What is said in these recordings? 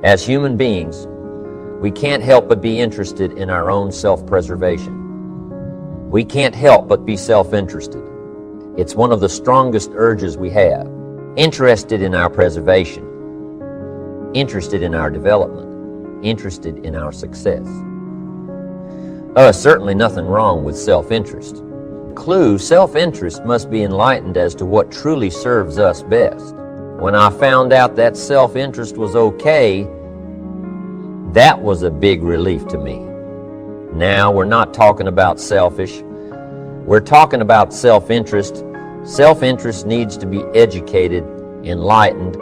As human beings, we can't help but be interested in our own self-preservation. We can't help but be self-interested. It's one of the strongest urges we have. Interested in our preservation, interested in our development, interested in our success. Certainly nothing wrong with self-interest. Clue, self-interest must be enlightened as to what truly serves us best. When I found out that self-interest was okay, that was a big relief to me. Now, we're not talking about selfish. We're talking about self-interest. Self-interest needs to be educated, enlightened.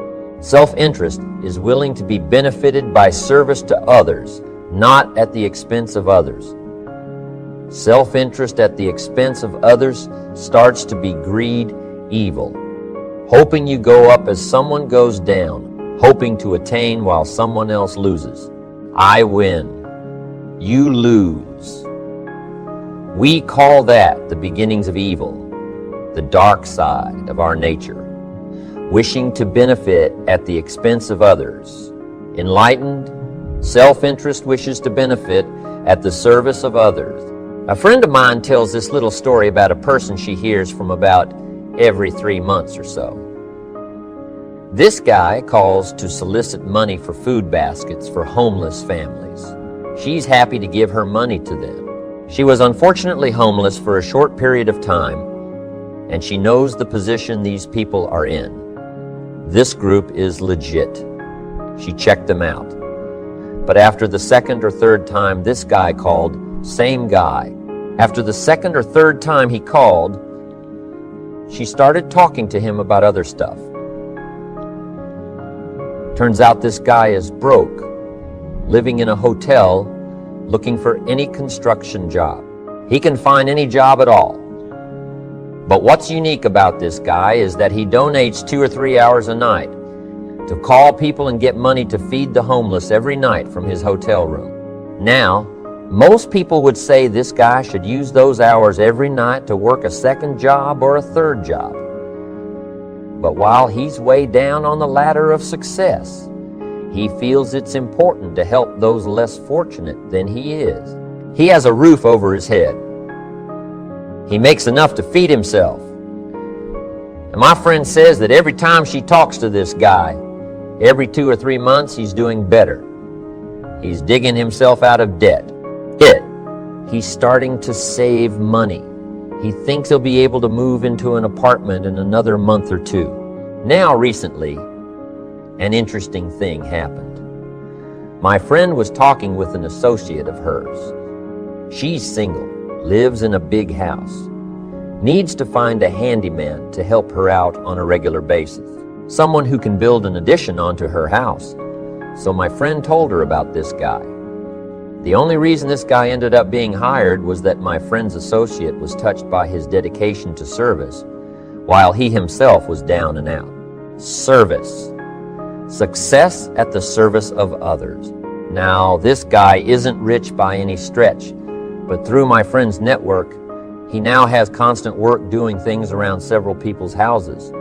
Self-interest is willing to be benefited by service to others, not at the expense of others. Self-interest at the expense of others starts to be greed, evil. Hoping you go up as someone goes down, hoping to attain while someone else loses. I win. You lose. We call that the beginnings of evil, the dark side of our nature, wishing to benefit at the expense of others. Enlightened, self-interest wishes to benefit at the service of others. A friend of mine tells this little story about a person she hears from about every 3 months or so. This guy calls to solicit money for food baskets for homeless families. She's happy to give her money to them. She was unfortunately homeless for a short period of time, and she knows the position these people are in. This group is legit. She checked them out. But after the second or third time this guy called, same guy, after the second or third time he called, she started talking to him about other stuff. Turns out this guy is broke, living in a hotel, looking for any construction job. He can find any job at all. But what's unique about this guy is that he donates 2 or 3 hours a night to call people and get money to feed the homeless every night from his hotel room. Now, most people would say this guy should use those hours every night to work a second job or a third job. But while he's way down on the ladder of success, he feels it's important to help those less fortunate than he is. He has a roof over his head. He makes enough to feed himself. And my friend says that every time she talks to this guy, every 2 or 3 months, he's doing better. He's digging himself out of debt. He's starting to save money. He thinks he'll be able to move into an apartment in another month or 2. Now, recently, an interesting thing happened. My friend was talking with an associate of hers. She's single, lives in a big house, needs to find a handyman to help her out on a regular basis, someone who can build an addition onto her house. So my friend told her about this guy. The only reason this guy ended up being hired was that my friend's associate was touched by his dedication to service, while he himself was down and out. Service. Success at the service of others. Now, this guy isn't rich by any stretch, but through my friend's network, he now has constant work doing things around several people's houses.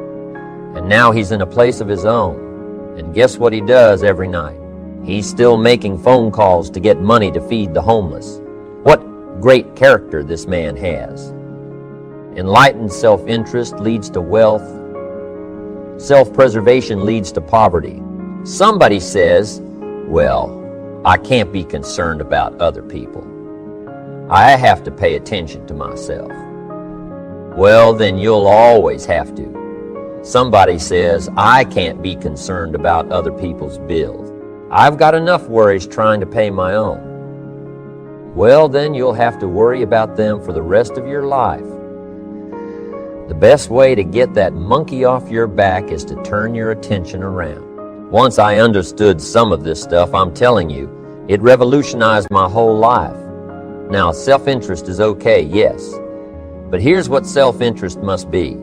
And now he's in a place of his own. And guess what he does every night? He's still making phone calls to get money to feed the homeless. What great character this man has. Enlightened self-interest leads to wealth. Self-preservation leads to poverty. Somebody says, well, I can't be concerned about other people. I have to pay attention to myself. Well, then you'll always have to. Somebody says, I can't be concerned about other people's bills. I've got enough worries trying to pay my own. Well, then you'll have to worry about them for the rest of your life. The best way to get that monkey off your back is to turn your attention around. Once I understood some of this stuff, I'm telling you, it revolutionized my whole life. Now, self-interest is okay, yes. But here's what self-interest must be.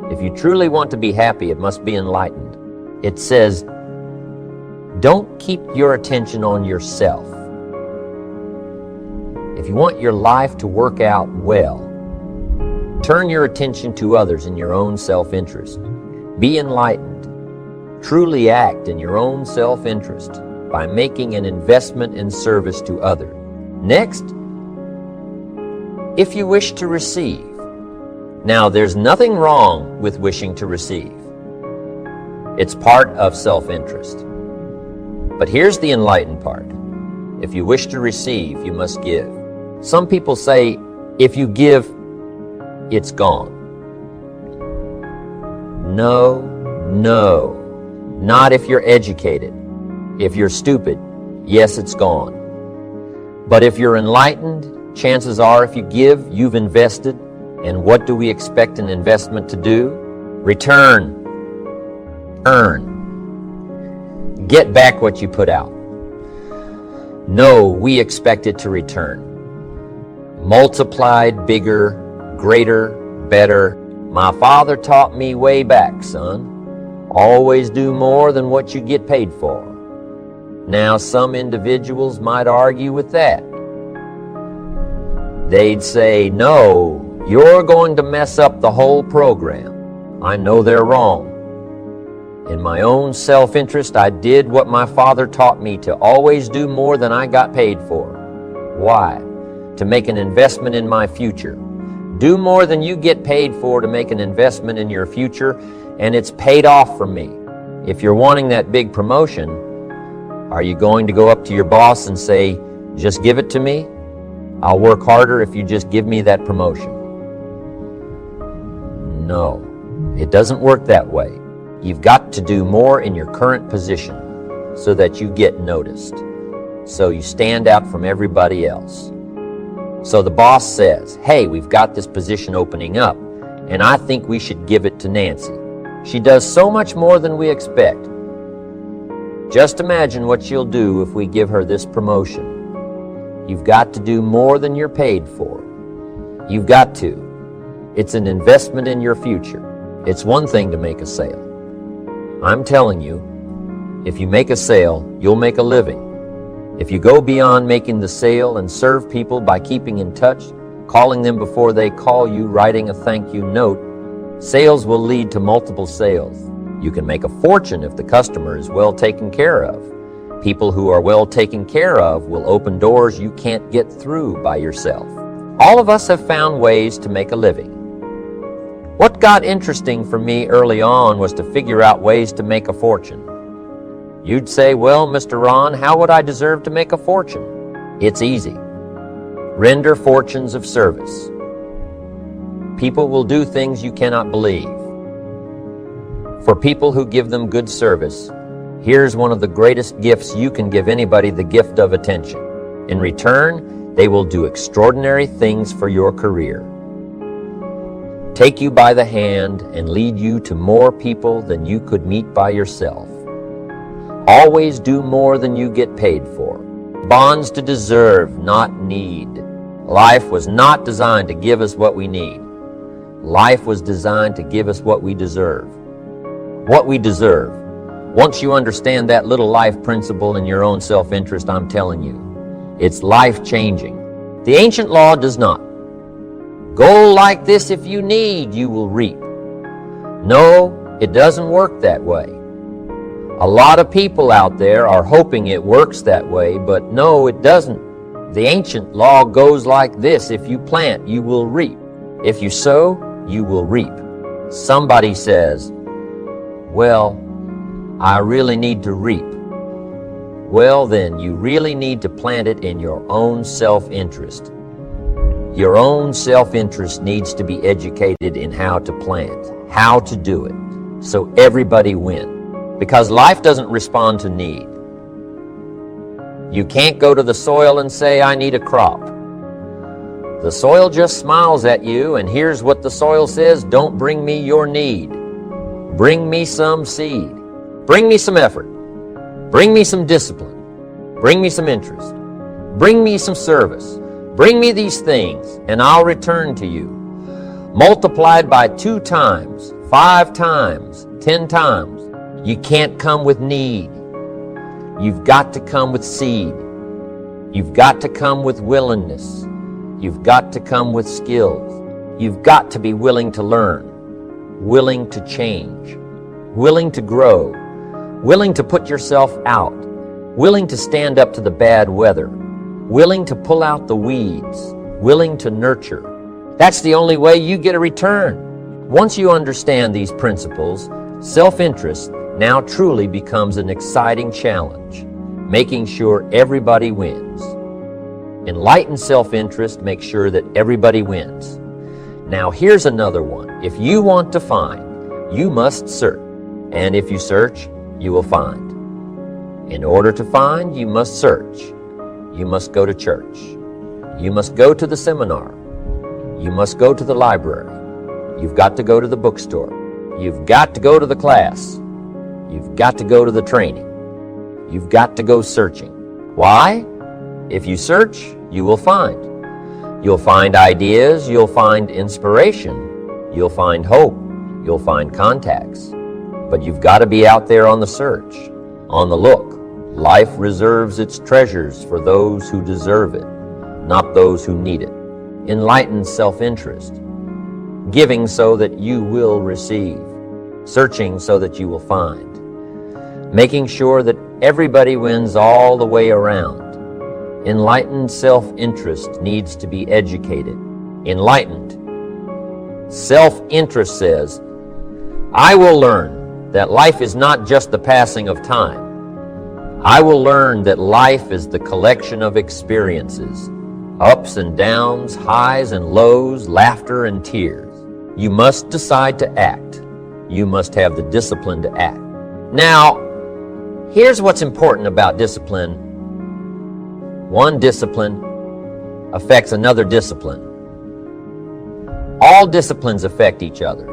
If you truly want to be happy, it must be enlightened. It says, don't keep your attention on yourself. If you want your life to work out well, turn your attention to others in your own self-interest. Be enlightened. Truly act in your own self-interest. by making an investment in service to others. Next, if you wish to receive. Now, there's nothing wrong with wishing to receive. It's part of self-interest. But here's the enlightened part. If you wish to receive, you must give. Some people say, if you give, it's gone. No, no. Not if you're educated. If you're stupid, yes, it's gone. But if you're enlightened, chances are if you give, you've invested. And what do we expect an investment to do? Return. Earn. Get back what you put out. No, we expect it to return. Multiplied, bigger, greater, better. My father taught me way back, son. Always do more than what you get paid for. Now, some individuals might argue with that. They'd say, no, you're going to mess up the whole program. I know they're wrong. In my own self-interest, I did what my father taught me to always do more than I got paid for. Why? To make an investment in my future. Do more than you get paid for to make an investment in your future, and it's paid off for me. If you're wanting that big promotion, are you going to go up to your boss and say, just give it to me? I'll work harder if you just give me that promotion. No, it doesn't work that way. You've got to do more in your current position so that you get noticed, so you stand out from everybody else. So the boss says, hey, we've got this position opening up, and I think we should give it to Nancy. She does so much more than we expect. Just imagine what she'll do if we give her this promotion. You've got to do more than you're paid for. You've got to. It's an investment in your future. It's one thing to make a sale. I'm telling you, if you make a sale, you'll make a living. If you go beyond making the sale and serve people by keeping in touch, calling them before they call you, writing a thank you note, sales will lead to multiple sales. You can make a fortune if the customer is well taken care of. People who are well taken care of will open doors you can't get through by yourself. All of us have found ways to make a living. What got interesting for me early on was to figure out ways to make a fortune. You'd say, well, Mr. Ron, how would I deserve to make a fortune? It's easy. Render fortunes of service. People will do things you cannot believe. For people who give them good service, here's one of the greatest gifts you can give anybody, the gift of attention. In return, they will do extraordinary things for your career. Take you by the hand and lead you to more people than you could meet by yourself. Always do more than you get paid for. Bonds to deserve, not need. Life was not designed to give us what we need. Life was designed to give us what we deserve. What we deserve. Once you understand that little life principle in your own self-interest, I'm telling you, it's life-changing. The ancient law does not. Go like this if you need, you will reap. No, it doesn't work that way. A lot of people out there are hoping it works that way, but no, it doesn't. The ancient law goes like this: if you plant, you will reap. If you sow, you will reap. Somebody says, well, I really need to reap. Well, then you really need to plant it in your own self-interest. Your own self-interest needs to be educated in how to plant, how to do it, so everybody wins. Because life doesn't respond to need. You can't go to the soil and say, I need a crop. The soil just smiles at you, and here's what the soil says: don't bring me your need. Bring me some seed. Bring me some effort. Bring me some discipline. Bring me some interest. Bring me some service. Bring me these things, and I'll return to you. Multiplied by 2 times, 5 times, 10 times. You can't come with need. You've got to come with seed. You've got to come with willingness. You've got to come with skills. You've got to be willing to learn, willing to change, willing to grow, willing to put yourself out, willing to stand up to the bad weather, willing to pull out the weeds, willing to nurture. That's the only way you get a return. Once you understand these principles, self-interest now truly becomes an exciting challenge, making sure everybody wins. Enlighten self-interest makes sure that everybody wins. Now here's another one. If you want to find, you must search. And if you search, you will find. In order to find, you must search. You must go to church. You must go to the seminar. You must go to the library. You've got to go to the bookstore. You've got to go to the class. You've got to go to the training. You've got to go searching. Why? If you search, you will find. You'll find ideas. You'll find inspiration. You'll find hope. You'll find contacts. But you've got to be out there on the search, on the look. Life reserves its treasures for those who deserve it, not those who need it. Enlighten self-interest. Giving so that you will receive. Searching so that you will find. Making sure that everybody wins all the way around. Enlightened self-interest needs to be educated. Enlightened. Self-interest says, I will learn that life is not just the passing of time. I will learn that life is the collection of experiences, ups and downs, highs and lows, laughter and tears. You must decide to act. You must have the discipline to act. Now, here's what's important about discipline. One discipline affects another discipline. All disciplines affect each other.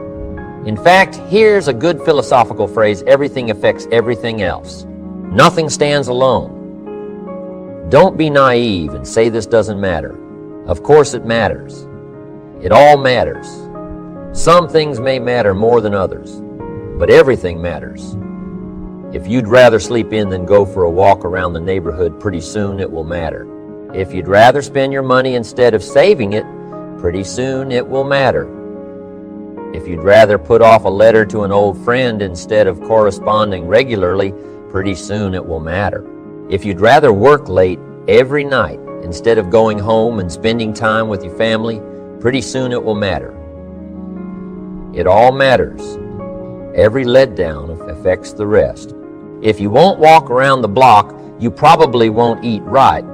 In fact, here's a good philosophical phrase: everything affects everything else. Nothing stands alone. Don't be naive and say this doesn't matter. Of course it matters. It all matters. Some things may matter more than others, but everything matters. If you'd rather sleep in than go for a walk around the neighborhood, pretty soon it will matter. If you'd rather spend your money instead of saving it, pretty soon it will matter. If you'd rather put off a letter to an old friend instead of corresponding regularly, pretty soon it will matter. If you'd rather work late every night instead of going home and spending time with your family, pretty soon it will matter. It all matters. Every letdown affects the rest. If you won't walk around the block, you probably won't eat right.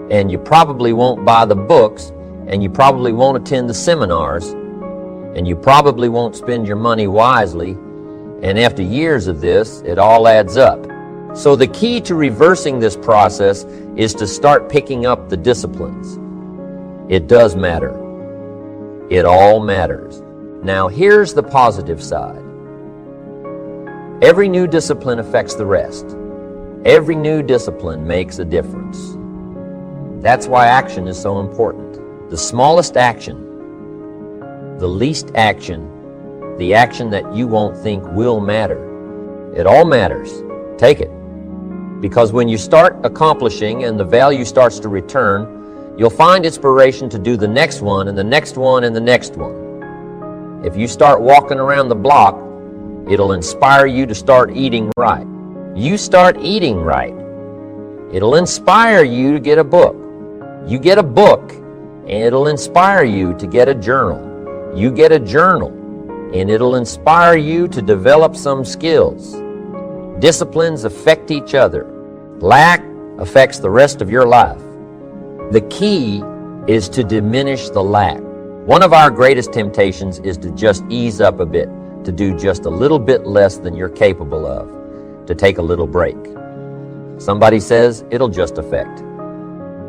And you probably won't buy the books, and you probably won't attend the seminars, and you probably won't spend your money wisely. And after years of this, it all adds up. So the key to reversing this process is to start picking up the disciplines. It does matter. It all matters. Now here's the positive side. Every new discipline affects the rest. Every new discipline makes a difference. That's why action is so important. The smallest action, the least action, the action that you won't think will matter. It all matters. Take it. Because when you start accomplishing and the value starts to return, you'll find inspiration to do the next one and the next one and the next one. If you start walking around the block, it'll inspire you to start eating right. You start eating right. It'll inspire you to get a book. You get a book, and it'll inspire you to get a journal. You get a journal, and it'll inspire you to develop some skills. Disciplines affect each other. Lack affects the rest of your life. The key is to diminish the lack. One of our greatest temptations is to just ease up a bit, to do just a little bit less than you're capable of, to take a little break. Somebody says, it'll just affect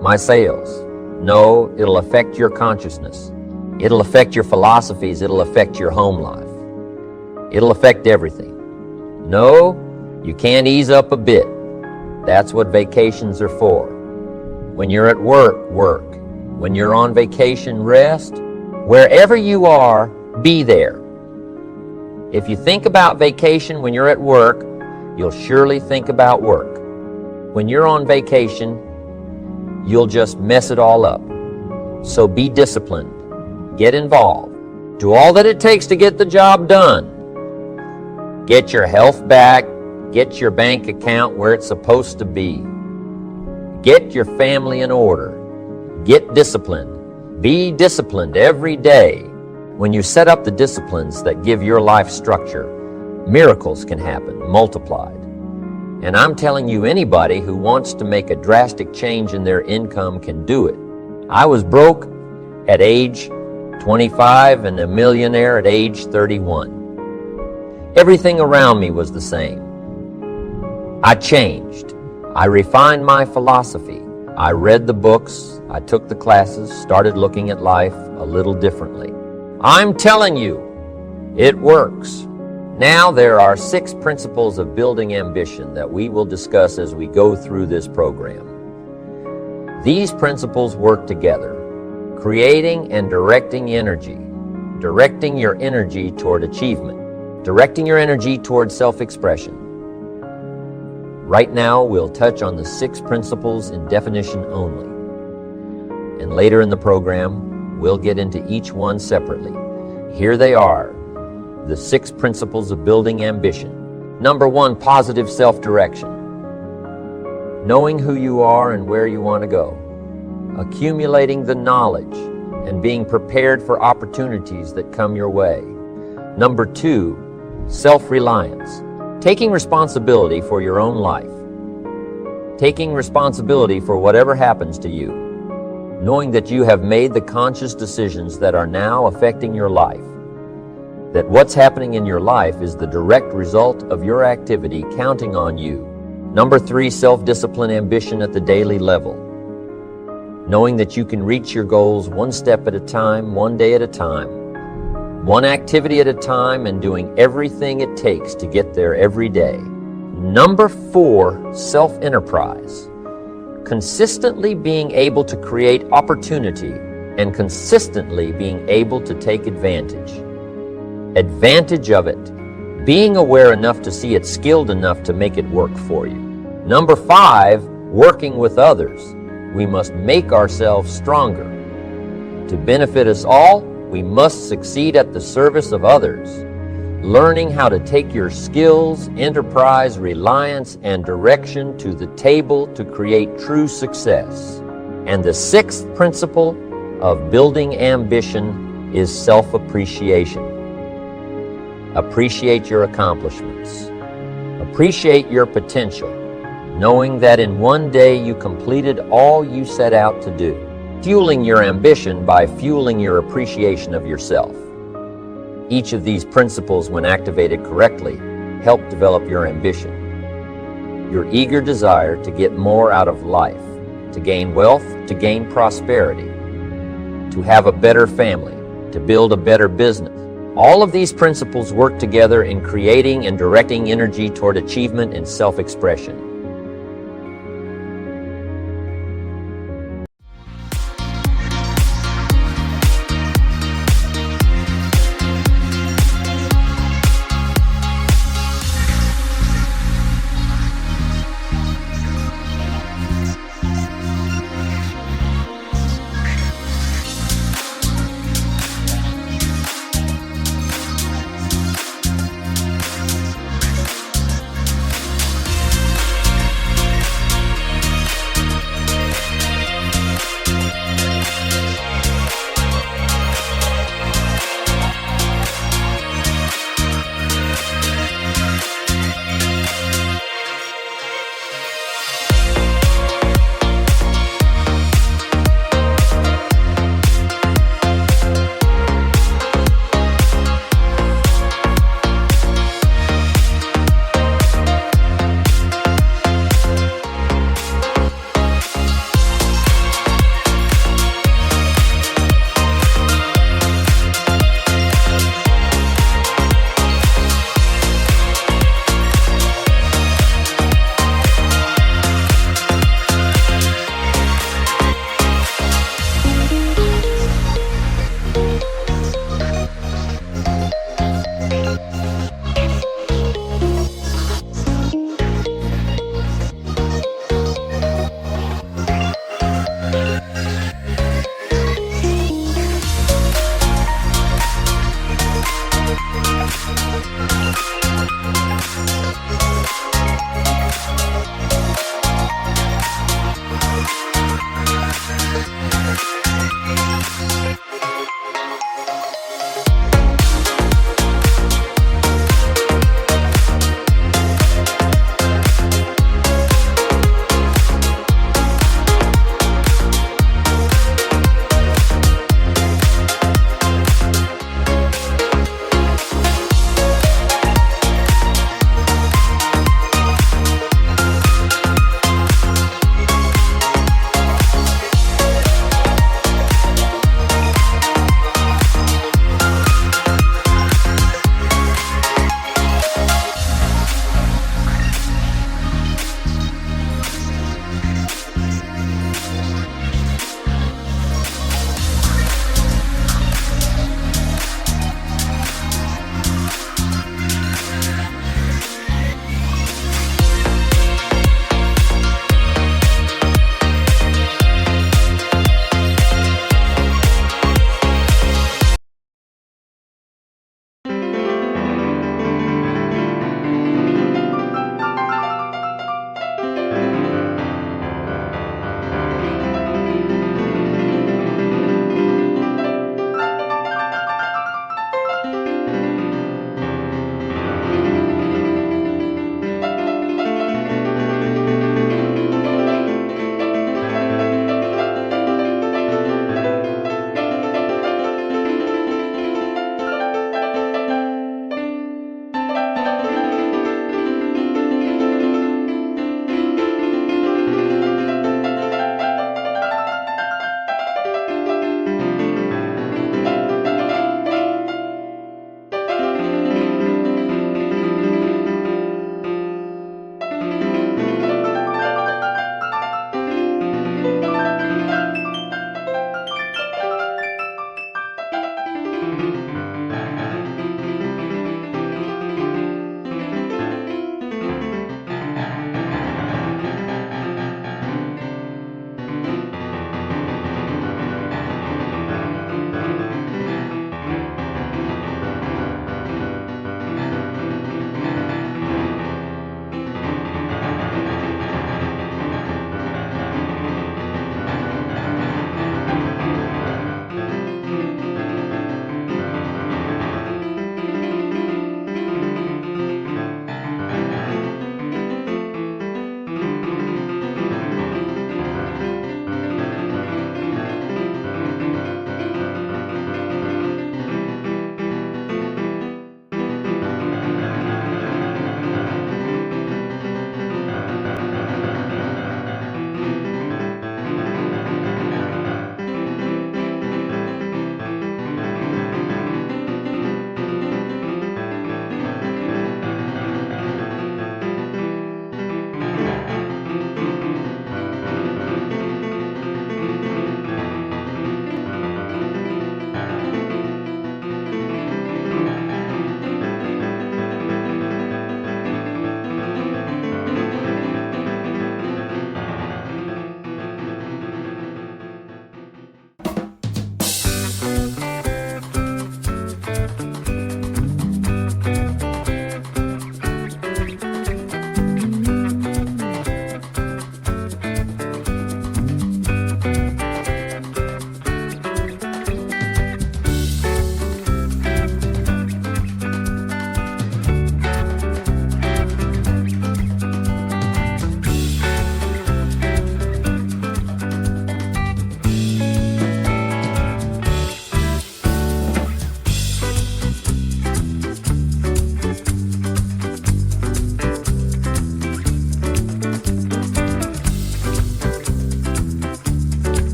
my sales. No, it'll affect your consciousness. It'll affect your philosophies. It'll affect your home life. It'll affect everything. No, you can't ease up a bit. That's what vacations are for. When you're at work, work. When you're on vacation, rest. Wherever you are, be there. If you think about vacation when you're at work, you'll surely think about work. When you're on vacation, you'll just mess it all up. So be disciplined. Get involved. Do all that it takes to get the job done. Get your health back. Get your bank account where it's supposed to be. Get your family in order. Get disciplined. Be disciplined every day. When you set up the disciplines that give your life structure, miracles can happen, multiplied. And I'm telling you, anybody who wants to make a drastic change in their income can do it. I was broke at age 25 and a millionaire at age 31. Everything around me was the same. I changed. I refined my philosophy. I read the books. I took the classes, started looking at life a little differently. I'm telling you, it works. Now there are 6 principles of building ambition that we will discuss as we go through this program. These principles work together, creating and directing energy, directing your energy toward achievement, directing your energy toward self-expression. Right now, we'll touch on the 6 principles in definition only. And later in the program, we'll get into each one separately. Here they are, the 6 principles of building ambition. Number 1, positive self-direction. Knowing who you are and where you want to go. Accumulating the knowledge and being prepared for opportunities that come your way. Number 2, self-reliance. Taking responsibility for your own life. Taking responsibility for whatever happens to you. Knowing that you have made the conscious decisions that are now affecting your life. That what's happening in your life is the direct result of your activity counting on you. Number 3, self-discipline ambition at the daily level. Knowing that you can reach your goals one step at a time, one day at a time. One activity at a time, and doing everything it takes to get there every day. Number 4, self-enterprise. Consistently being able to create opportunity and consistently being able to take advantage. Advantage of it. Being aware enough to see it, skilled enough to make it work for you. Number 5, working with others. We must make ourselves stronger. To benefit us all, we must succeed at the service of others, learning how to take your skills, enterprise, reliance, and direction to the table to create true success. And the 6th principle of building ambition is self-appreciation. Appreciate your accomplishments. Appreciate your potential, knowing that in one day you completed all you set out to do. Fueling your ambition by fueling your appreciation of yourself. Each of these principles, when activated correctly, help develop your ambition. Your eager desire to get more out of life, to gain wealth, to gain prosperity, to have a better family, to build a better business. All of these principles work together in creating and directing energy toward achievement and self-expression.